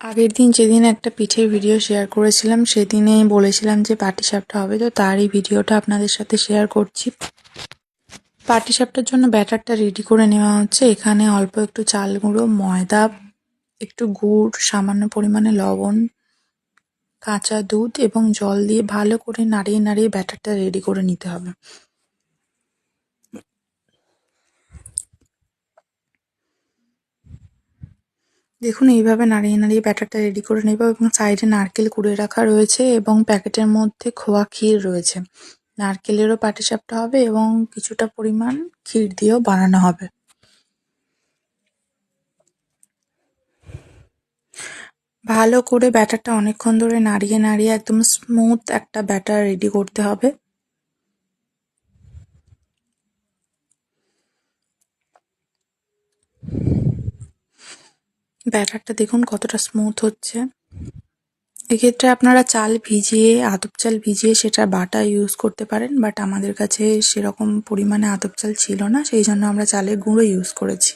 আগের দিন যেদিন একটা পিঠের ভিডিও শেয়ার করেছিলাম সেদিনে বলেছিলাম যে পাটিসাপটা হবে, তো তারই ভিডিওটা আপনাদের সাথে শেয়ার করছি। পাটিসাপটার জন্য ব্যাটারটা রেডি করে নেওয়া হচ্ছে। এখানে অল্প একটু চাল গুঁড়ো, ময়দা, একটু গুড়, সামান্য পরিমাণে লবণ, কাঁচা দুধ এবং জল দিয়ে ভালো করে নাড়িয়ে নাড়িয়ে ব্যাটারটা রেডি করে নিতে হবে। দেখুন এইভাবে নাড়িয়ে নাড়িয়ে ব্যাটারটা রেডি করে নেব এবং সাইডে নারকেল কুড়ে রাখা রয়েছে এবং প্যাকেটের মধ্যে খোয়া ক্ষীর রয়েছে। নারকেলেরও পাটিসাপটা হবে এবং কিছুটা পরিমাণ ক্ষীর দিয়েও বানানো হবে। ভালো করে ব্যাটারটা অনেকক্ষণ ধরে নাড়িয়ে নাড়িয়ে একদম স্মুথ একটা ব্যাটার রেডি করতে হবে। ব্যাটারটা দেখুন কতটা স্মুথ হচ্ছে। এক্ষেত্রে আপনারা চাল ভিজিয়ে, আতপ চাল ভিজিয়ে সেটা বাটা ইউজ করতে পারেন, বাট আমাদের কাছে সেরকম পরিমাণে আতপ চাল ছিল না, সেই জন্য আমরা চালের গুঁড়ো ইউজ করেছি।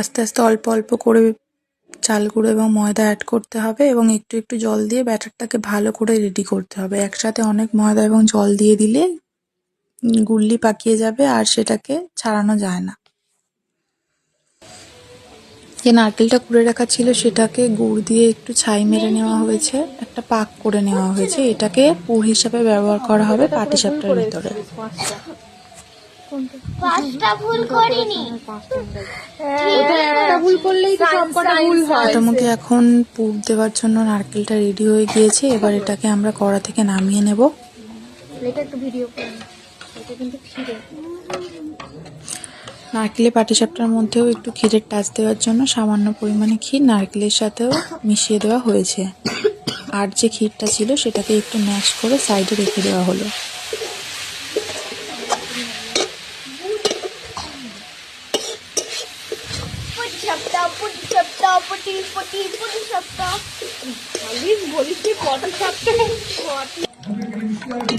আস্তে আস্তে অল্প অল্প করে চাল গুঁড়ো এবং ময়দা অ্যাড করতে হবে এবং একটু একটু জল দিয়ে ব্যাটারটাকে ভালো করে রেডি করতে হবে। একসাথে অনেক ময়দা এবং জল দিয়ে দিলে গুল্লি পাকিয়ে যাবে আর সেটাকে ছাড়ানো যায় না। যে নারকেলটা কুড়ে রাখা ছিল সেটাকে গুড় দিয়ে একটু ছাই মেরে নেওয়া হয়েছে, একটা পাক করে নেওয়া হয়েছে। এটাকে পুর হিসাবে ব্যবহার করা হবে পাটিসাপটার ভিতরে। মোটামুটি এখন পুর দেওয়ার জন্য নারকেলটা রেডি হয়ে গিয়েছে। এবার এটাকে আমরা কড়া থেকে নামিয়ে নেব। নারকেলের পাটিসাপটার মধ্যেও একটু ক্ষীরের টাচ দেওয়ার জন্য সামান্য পরিমাণে ক্ষীর নারকেলের সাথেও মিশিয়ে দেওয়া হয়েছে। আর যে ক্ষীরটা ছিল সেটাকে একটু ম্যাশ করে সাইডে রেখে দেওয়া হলো।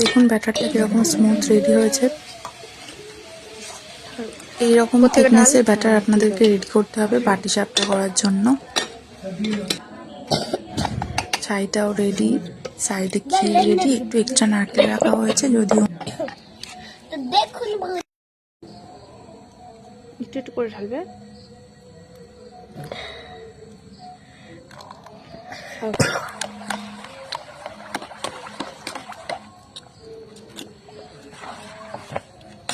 দেখুন ব্যাটারটা কিরকম স্মুথ রেডি হয়েছে। এইরকম থিকনেসের ব্যাটার আপনাদেরকে রেডি করতে হবে পাটিসাপটা করার জন্য। ছাইটাও রেডি, সাইডে ক্ষীর রেডি, একটু এক্সট্রা নারকেল রাখা হয়েছে যদিও। একটু একটু করে ঢালবে।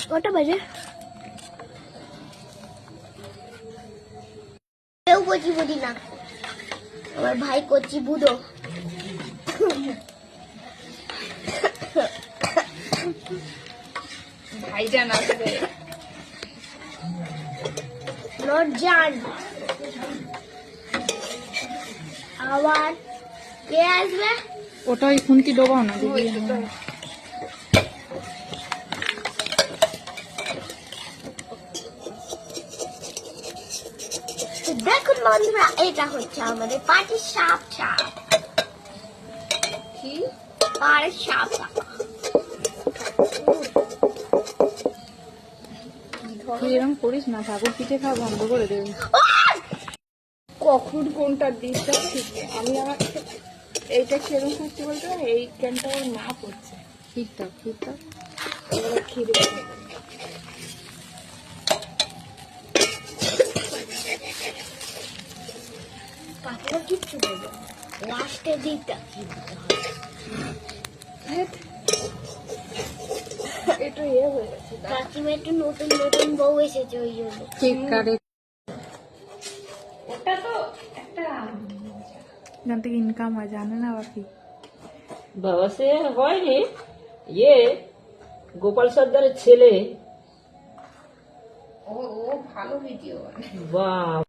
কটা বাজে? কেউ কচি বুঝি না, আমার ভাই কচি বুড়ো। ভাইজান আসবে, নরজান আবার কে আসবে? ওটা ওই খুন্তি ডোবাও না, দেখুন বন্ধুরা, এটা হচ্ছে আমাদের পাটিসাপটা। কি পাটিসাপটা এরকম করিস না, ঠাকুর পিঠে খাওয়া বন্ধ করে দেবে। কখন কোনটা দিতে ঠিক নেই। আমি আমার এইটা সেরকম করতে বলতে এই ক্যানটা ওর মা পড়ছে। ঠিকঠাক ঠিকঠাক। এবারে ক্ষীর পাখিটা কিচ্ছু দেবে লাস্টে দিকটা। এটা হয়ে গেছে। কাকিমা একটু নতুন নতুন বউ এসেছে ওই জন্য। ঠিক কারেক্ট। ওটা তো একটা এখান থেকে ইনকাম হয়, জানে না বাকি। বাবা সে হয়নি, ইয়ে গোপাল সর্দারের ছেলে। ও ভালো ভিডিও। বাহ।